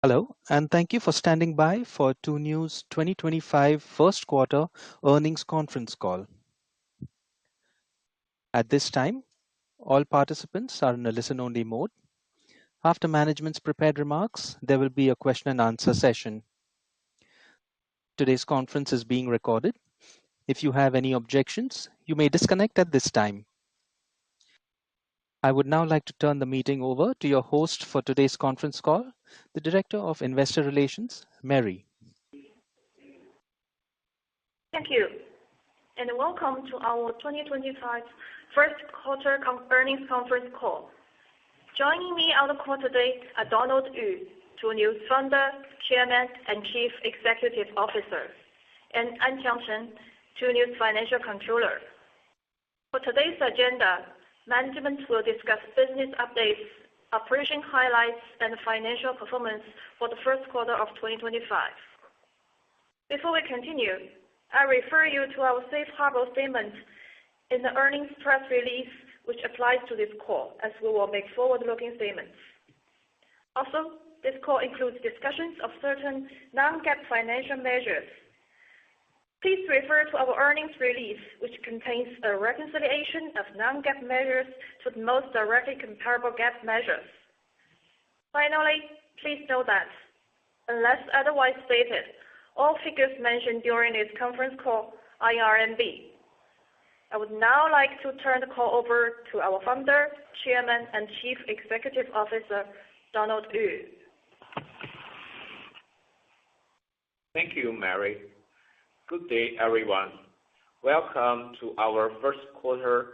Hello, and thank you for standing by for Tuniu's 2025 first quarter earnings conference call. At this time, all participants are in a listen-only mode. After management's prepared remarks, there will be a question and answer session. Today's conference is being recorded. If you have any objections, you may disconnect at this time. I would now like to turn the meeting over to your host for today's conference call, the Director of Investor Relations, Mary. Thank you, and welcome to our 2025 first quarter earnings conference call. Joining me on the call today are Donald Yu, Tuniu's Founder, Chairman, and Chief Executive Officer, and Anqiang Shen, Tuniu's Financial Controller. For today's agenda, management will discuss business updates, operation highlights, and financial performance for the first quarter of 2025. Before we continue, I refer you to our safe harbor statement in the earnings press release, which applies to this call, as we will make forward-looking statements. Also, this call includes discussions of certain non-GAAP financial measures. Please refer to our earnings release, which contains a reconciliation of non-GAAP measures to the most directly comparable GAAP measures. Finally, please note that, unless otherwise stated, all figures mentioned during this conference call are in RMB. I would now like to turn the call over to our Founder, Chairman, and Chief Executive Officer, Donald Yu. Thank you, Mary. Good day, everyone. Welcome to our first quarter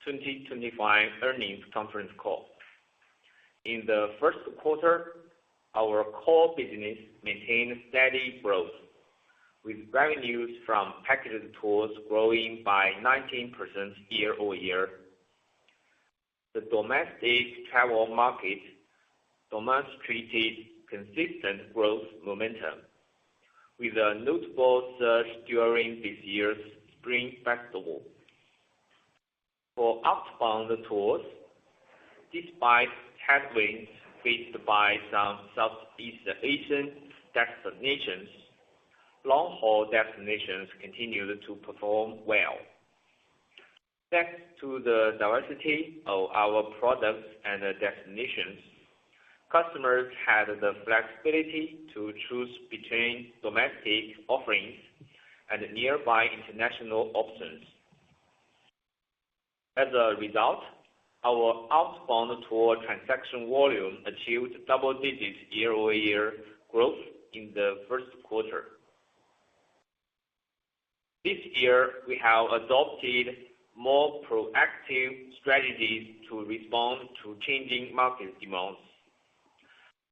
2025 earnings conference call. In the first quarter, our core business maintained steady growth, with revenues from packaged tours growing by 19% year-over-year. The domestic travel market demonstrated consistent growth momentum, with a notable surge during this year's Spring Festival. For outbound tours, despite headwinds faced by some Southeast Asian destinations, long-haul destinations continued to perform well. Thanks to the diversity of our products and destinations, customers had the flexibility to choose between domestic offerings and nearby international options. As a result, our outbound tour transaction volume achieved double-digit year-over-year growth in the first quarter. This year, we have adopted more proactive strategies to respond to changing market demands.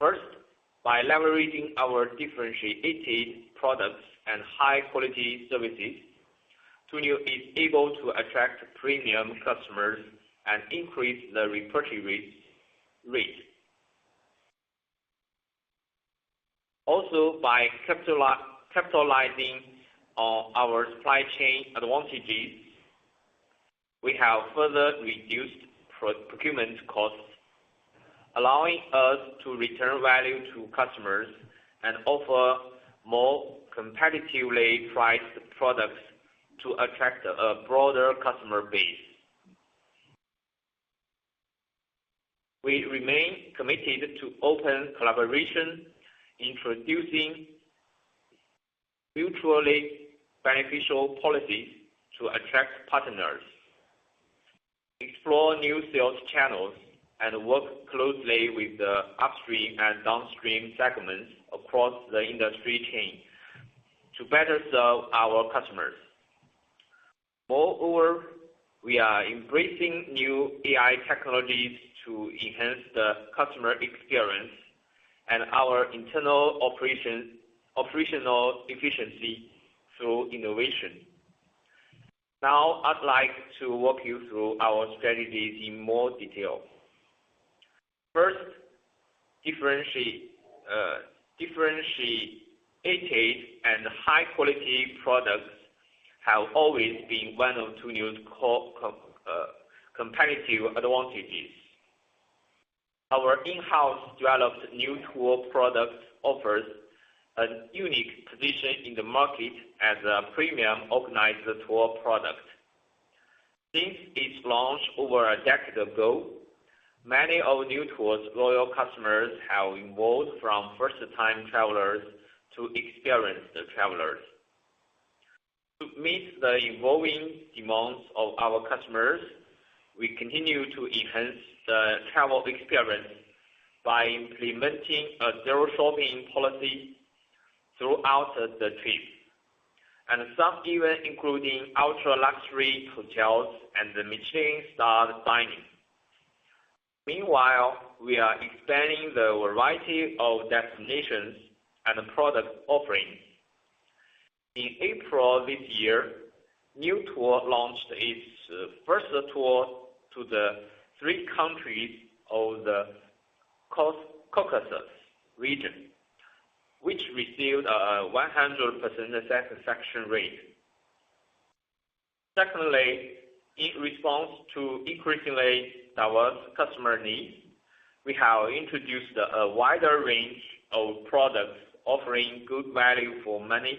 First, by leveraging our differentiated products and high-quality services, Tuniu is able to attract premium customers and increase the repurchase rate. Also, by capitalizing on our supply chain advantages, we have further reduced procurement costs, allowing us to return value to customers and offer more competitively priced products to attract a broader customer base. We remain committed to open collaboration, introducing mutually beneficial policies to attract partners, explore new sales channels, and work closely with the upstream and downstream segments across the industry chain to better serve our customers. Moreover, we are embracing new AI technologies to enhance the customer experience and our internal operational efficiency through innovation. Now, I'd like to walk you through our strategies in more detail. First, differentiated and high-quality products have always been one of Tuniu's core competitive advantages. Our in-house developed new tour products offers a unique position in the market as a premium organized tour product. Since its launch over a decade ago, many of Niu Tour's loyal customers have evolved from first-time travelers to experienced travelers. To meet the evolving demands of our customers, we continue to enhance the travel experience by implementing a zero shopping policy throughout the trip, and some even including ultra-luxury hotels and Michelin-starred dining. Meanwhile, we are expanding the variety of destinations and product offerings. In April this year, Niu Tour launched its first tour to the 3 countries of the Caucasus region, which received a 100% satisfaction rate. Secondly, in response to increasingly diverse customer needs, we have introduced a wider range of products offering good value for money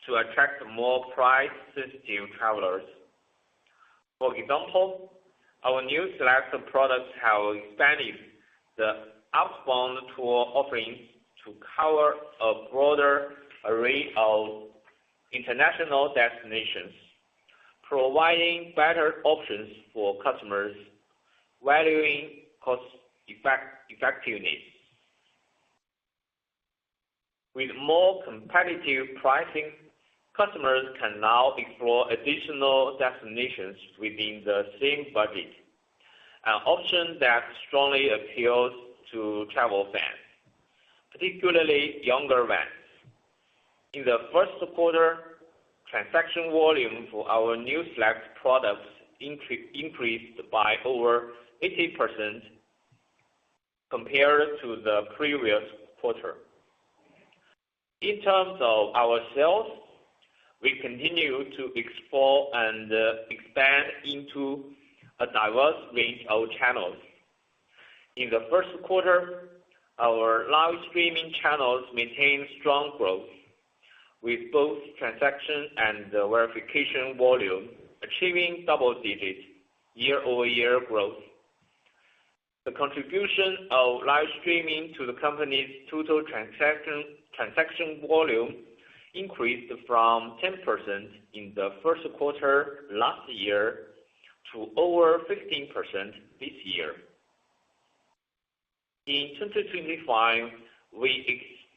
to attract more price-sensitive travelers. For example, our new select products have expanded the outbound tour offerings to cover a broader array of international destinations, providing better options for customers valuing cost effectiveness. With more competitive pricing, customers can now explore additional destinations within the same budget, an option that strongly appeals to travel fans, particularly younger ones. In the first quarter, transaction volume for our new select products increased by over 80% compared to the previous quarter. In terms of our sales, we continue to explore and expand into a diverse range of channels. In the first quarter, our live streaming channels maintained strong growth, with both transaction and verification volume achieving double-digit year-over-year growth. The contribution of live streaming to the company's total transaction volume increased from 10% in the first quarter last year to over 15% this year. In 2025, we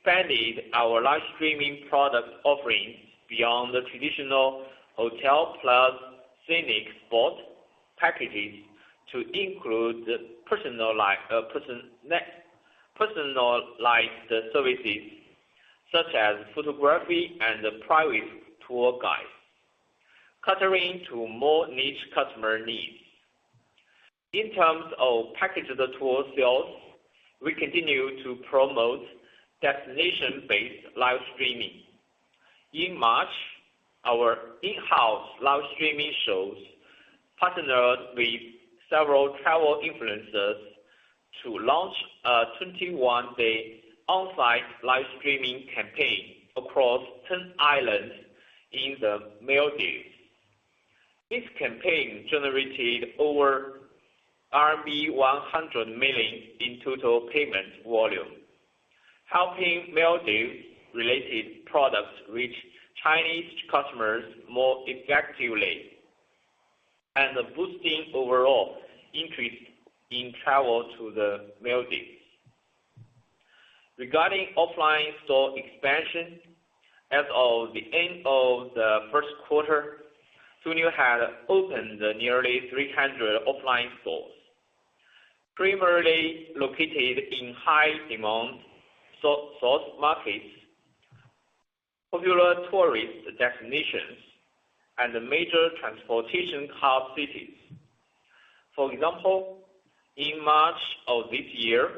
expanded our live streaming product offerings beyond the traditional hotel plus scenic spot packages to include personalized services such as photography and private tour guides, catering to more niche customer needs. In terms of packaged tour sales, we continue to promote destination-based live streaming. In March, our in-house live streaming shows partnered with several travel influencers to launch a 21-day on-site live streaming campaign across 10 islands in the Maldives. This campaign generated over RMB 100 million in total payment volume, helping Maldives-related products reach Chinese customers more effectively and boosting overall interest in travel to the Maldives. Regarding offline store expansion, as of the end of the first quarter, Tuniu had opened nearly 300 offline stores, primarily located in high-demand source markets, popular tourist destinations, and major transportation hub cities. For example, in March of this year,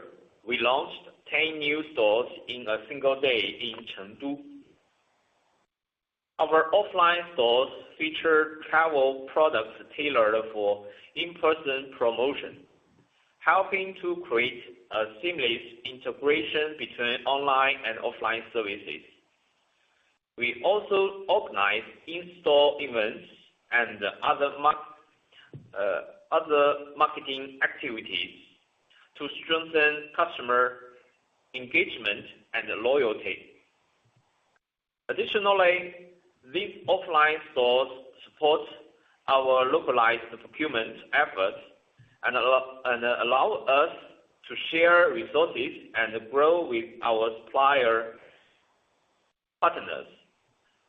we launched 10 new stores in a single day in Chengdu. Our offline stores feature travel products tailored for in-person promotion, helping to create a seamless integration between online and offline services. We also organize in-store events and other marketing activities to strengthen customer engagement and loyalty. Additionally, these offline stores support our localized procurement efforts and allow us to share resources and grow with our supplier partners,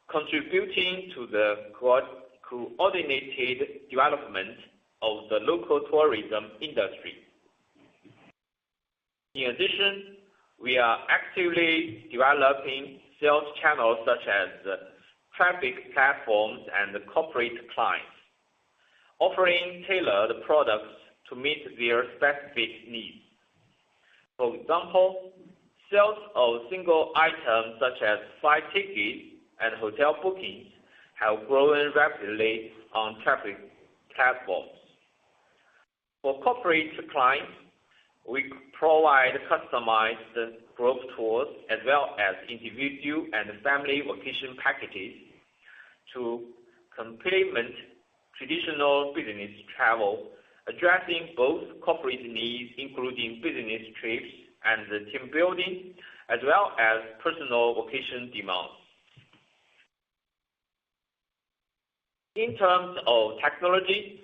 contributing to the coordinated development of the local tourism industry. In addition, we are actively developing sales channels such as traffic platforms and corporate clients, offering tailored products to meet their specific needs. For example, sales of single items such as flight tickets and hotel bookings have grown rapidly on traffic platforms. For corporate clients, we provide customized group tours as well as individual and family vacation packages to complement traditional business travel, addressing both corporate needs, including business trips and team building, as well as personal vacation demands. In terms of technology,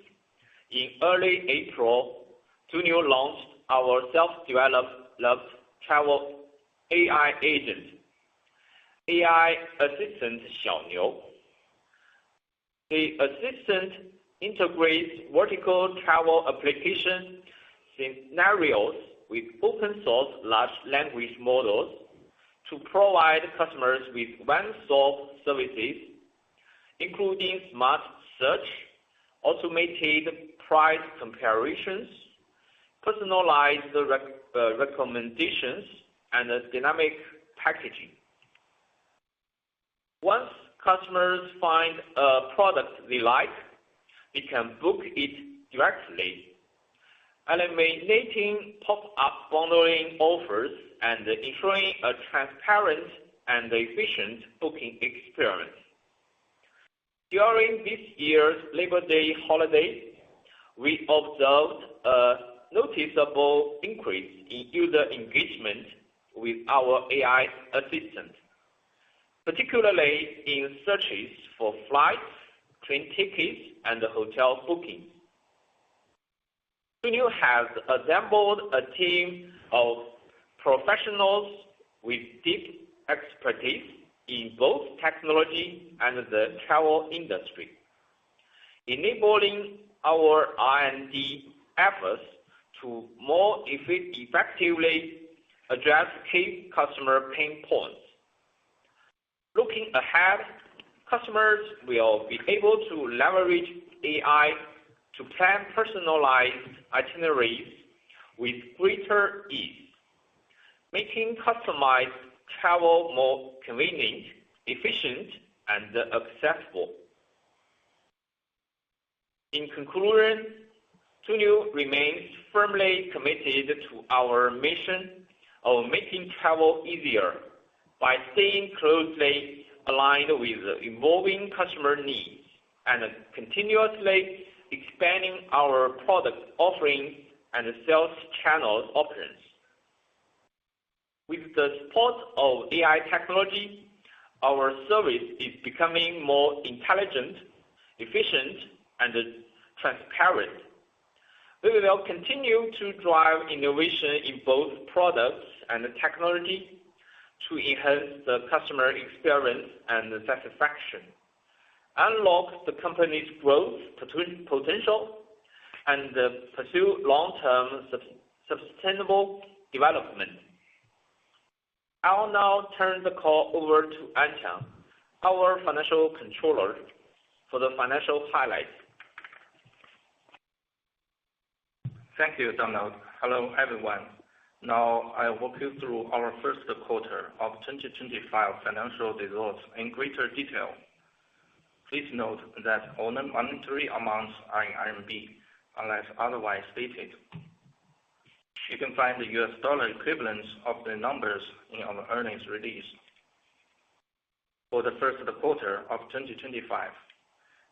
in early April, Tuniu launched our self-developed travel AI agent, AI assistant Xiao Niu. The assistant integrates vertical travel application scenarios with open source large language models to provide customers with one-stop services, including smart search, automated price comparisons, personalized recommendations, and dynamic packaging. Once customers find a product they like, they can book it directly, eliminating pop-up bundling offers and ensuring a transparent and efficient booking experience. During this year's Labor Day holiday, we observed a noticeable increase in user engagement with our AI assistant, particularly in searches for flights, train tickets, and hotel bookings. Tuniu has assembled a team of professionals with deep expertise in both technology and the travel industry, enabling our R&D efforts to more effectively address key customer pain points. Looking ahead, customers will be able to leverage AI to plan personalized itineraries with greater ease, making customized travel more convenient, efficient, and accessible. In conclusion, Tuniu remains firmly committed to our mission of making travel easier by staying closely aligned with evolving customer needs and continuously expanding our product offerings and sales channels options. With the support of AI technology, our service is becoming more intelligent, efficient, and transparent. We will continue to drive innovation in both products and technology to enhance the customer experience and satisfaction, unlock the company's growth potential, and pursue long-term sustainable development. I'll now turn the call over to Jiang, our financial controller, for the financial highlights. Thank you, Donald. Hello, everyone. Now I'll walk you through our first quarter of 2025 financial results in greater detail. Please note that all monetary amounts are in RMB, unless otherwise stated. You can find the US dollar equivalents of the numbers in our earnings release. For the first quarter of 2025,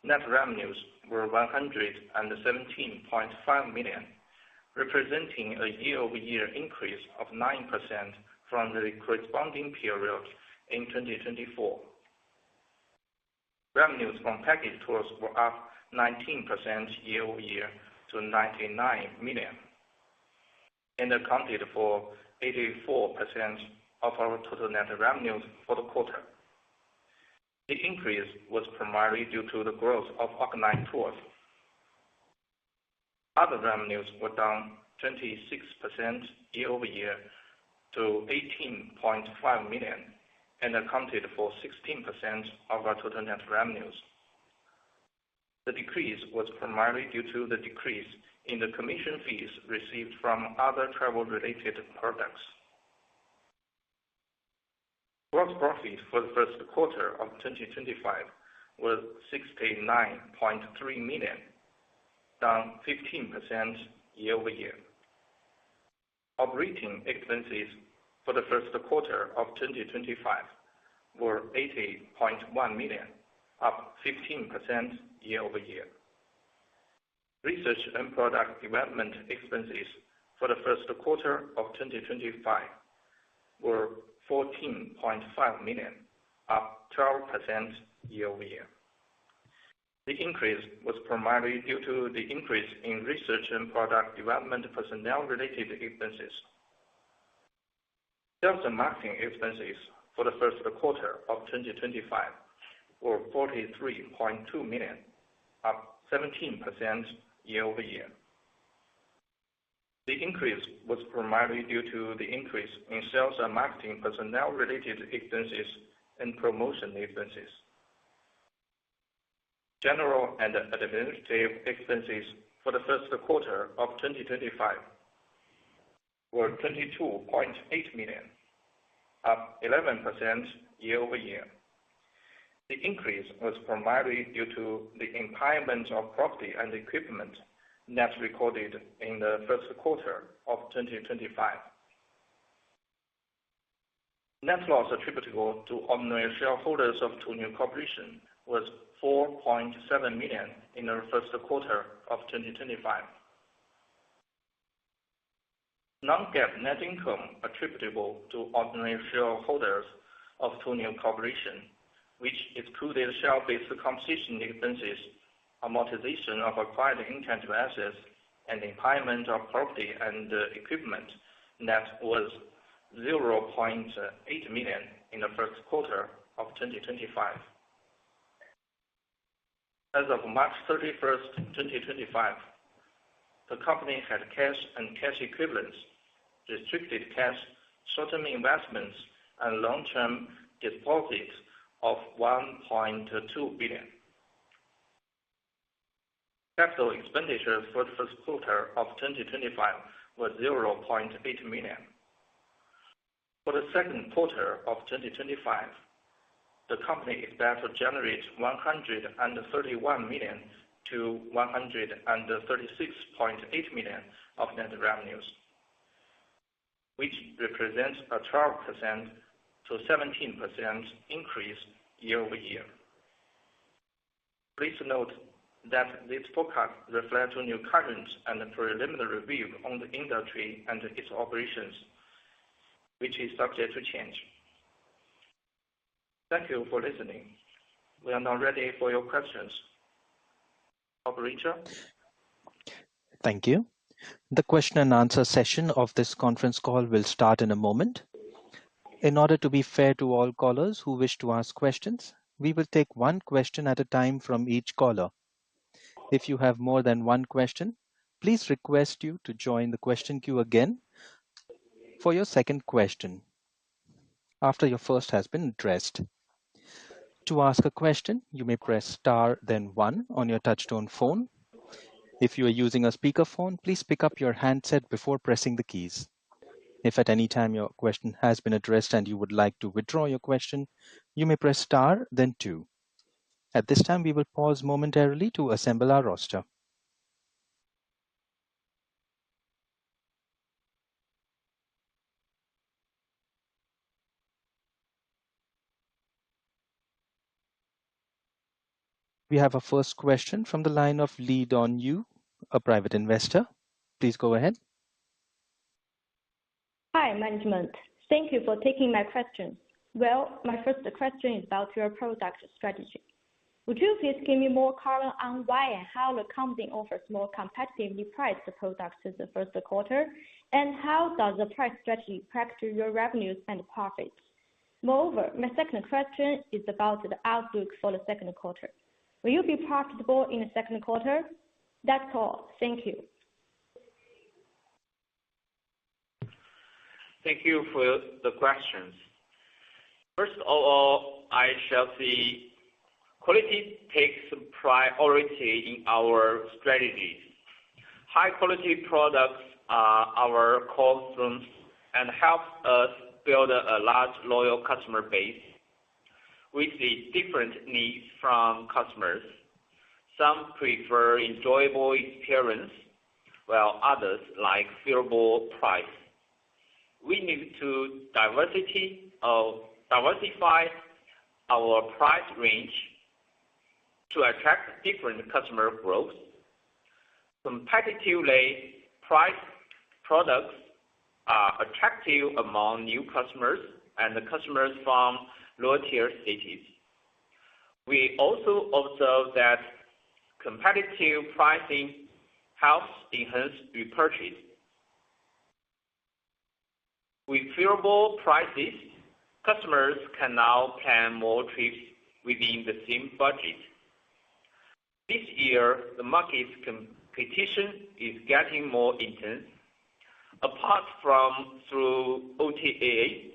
net revenues were 117.5 million, representing a year-over-year increase of 9% from the corresponding period in 2024. Revenues from package tours were up 19% year-over-year to 99 million, and accounted for 84% of our total net revenues for the quarter. The increase was primarily due to the growth of organized tours. Other revenues were down 26% year-over-year to 18.5 million and accounted for 16% of our total net revenues. The decrease was primarily due to the decrease in the commission fees received from other travel-related products. Gross profit for the first quarter of 2025 was 69.3 million, down 15% year-over-year. Operating expenses for the first quarter of 2025 were 80.1 million, up 15% year-over-year. Research and product development expenses for the first quarter of 2025 were 14.5 million, up 12% year-over-year. The increase was primarily due to the increase in research and product development personnel-related expenses. Sales and marketing expenses for the first quarter of 2025 were 43.2 million, up 17% year-over-year. The increase was primarily due to the increase in sales and marketing personnel-related expenses and promotion expenses. General and administrative expenses for the first quarter of 2025 were 22.8 million, up 11% year-over-year. The increase was primarily due to the impairment of property and equipment net recorded in the first quarter of 2025. Net loss attributable to ordinary shareholders of Tuniu Corporation was 4.7 million in the first quarter of 2025. Non-GAAP net income attributable to ordinary shareholders of Tuniu Corporation, which excluded share-based compensation expenses, amortization of acquired intangible assets, and impairment of property and equipment, net was 0.8 million in the first quarter of 2025. As of March 31st, 2025, the company had cash and cash equivalents, restricted cash, short-term investments, and long-term deposits of 1.2 billion. Capital expenditures for the first quarter of 2025 were 0.8 million. For the second quarter of 2025, the company expects to generate 131 million to 136.8 million of net revenues, which represents a 12% to 17% increase year-over-year. Please note that this forecast reflects Tuniu current and preliminary review on the industry and its operations, which is subject to change. Thank you for listening. We are now ready for your questions. Operator? Thank you. The question and answer session of this conference call will start in a moment. In order to be fair to all callers who wish to ask questions, we will take one question at a time from each caller. If you have more than one question, please request you to join the question queue again for your second question after your first has been addressed. To ask a question, you may press star then one on your touchtone phone. If you are using a speakerphone, please pick up your handset before pressing the keys. If at any time your question has been addressed and you would like to withdraw your question, you may press star then two. At this time, we will pause momentarily to assemble our roster. We have a first question from the line of Tuniu, a private investor. Please go ahead. Hi, management. Thank you for taking my question. Well, my first question is about your product strategy. Would you please give me more color on why and how the company offers more competitively priced products in the first quarter, and how does the price strategy impact your revenues and profits? Moreover, my second question is about the outlook for the second quarter. Will you be profitable in the second quarter? That's all. Thank you. Thank you for the questions. First of all, I shall say quality takes priority in our strategies. High-quality products are our core strengths and help us build a large, loyal customer base. We see different needs from customers. Some prefer enjoyable experience, while others like favorable price. We need to diversify our price range to attract different customer growth. Competitively priced products are attractive among new customers and the customers from lower-tier cities. We also observe that competitive pricing helps enhance repurchase. With favorable prices, customers can now plan more trips within the same budget. This year, the market's competition is getting more intense. Apart from through OTA,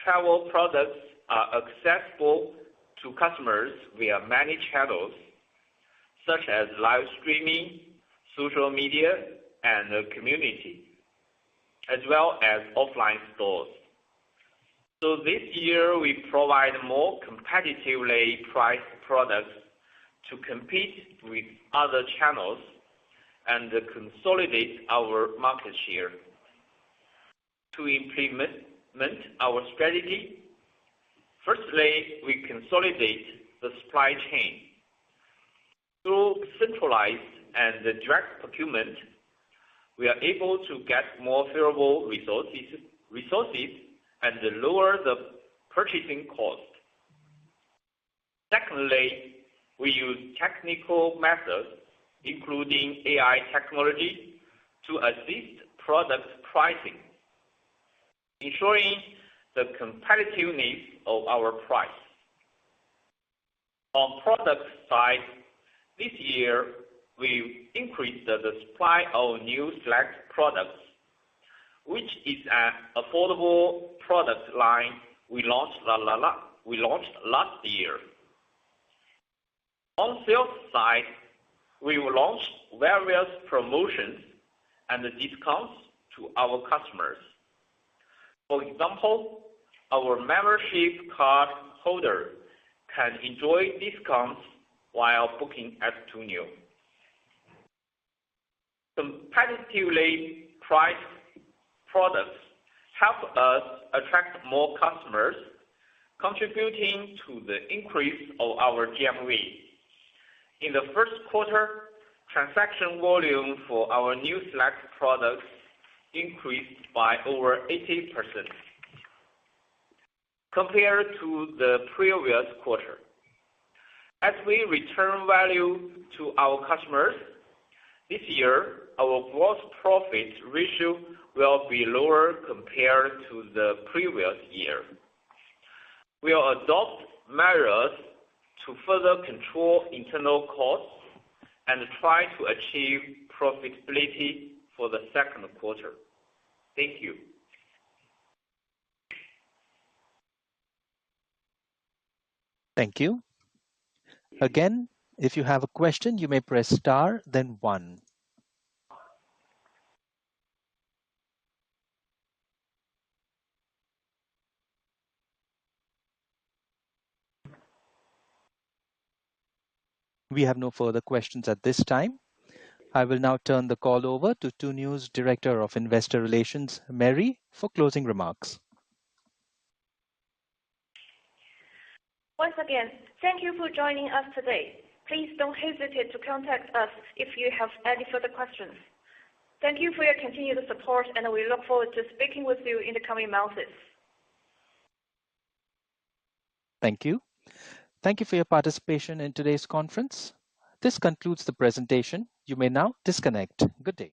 travel products are accessible to customers via many channels, such as live streaming, social media, and the community, as well as offline stores. So this year, we provide more competitively priced products to compete with other channels and consolidate our market share. To implement our strategy, firstly, we consolidate the supply chain. Through centralized and direct procurement, we are able to get more favorable resources and lower the purchasing cost. Secondly, we use technical methods, including AI technology, to assist product pricing, ensuring the competitiveness of our price. On product side, this year, we increased the supply of new select products, which is an affordable product line we launched last year. On sales side, we will launch various promotions and discounts to our customers. For example, our membership card holder can enjoy discounts while booking at Tuniu. Competitively priced products help us attract more customers, contributing to the increase of our GMV. In the first quarter, transaction volume for our new select products increased by over 80% compared to the previous quarter. As we return value to our customers, this year, our gross profit ratio will be lower compared to the previous year. We will adopt measures to further control internal costs and try to achieve profitability for the second quarter. Thank you. Thank you. Again, if you have a question, you may press star, then 1. We have no further questions at this time. I will now turn the call over to Tuniu's Director of Investor Relations, Mary, for closing remarks. Once again, thank you for joining us today. Please don't hesitate to contact us if you have any further questions. Thank you for your continued support, and we look forward to speaking with you in the coming months. Thank you. Thank you for your participation in today's conference. This concludes the presentation. You may now disconnect. Good day.